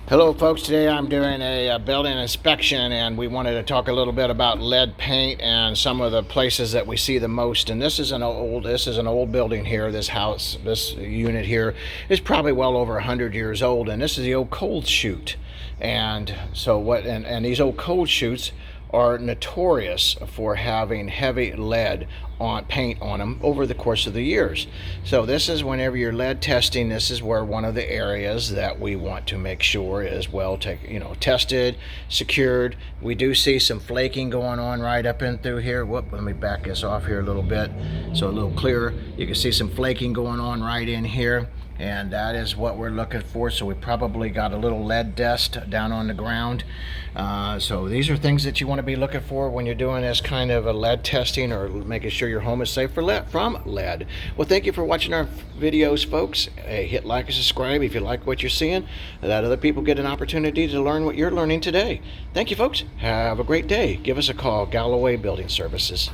Hello folks, today I'm doing a building inspection and we wanted to talk a little bit about lead paint and some of the places that we see the most. And this is an old building here. This house, this unit here is probably well over 100 years old, and this is the old coal chute. And so and these old coal chutes are notorious for having heavy lead on paint on them over the course of the years. So this is, whenever you're lead testing, this is where one of the areas that we want to make sure is well tested, secured. We do see some flaking going on right up in through here. Whoop, let me back this off here a little bit so a little clearer. You can see some flaking going on right in here, and that is what we're looking for. So we probably got a little lead dust down on the ground. So these are things that you want to be looking for when you're doing this kind of a lead testing, or making sure your home is safe from lead. Well, thank you for watching our videos, folks. Hey, hit like and subscribe if you like what you're seeing, that other people get an opportunity to learn what you're learning today. Thank you, folks. Have a great day. Give us a call, Galloway Building Services.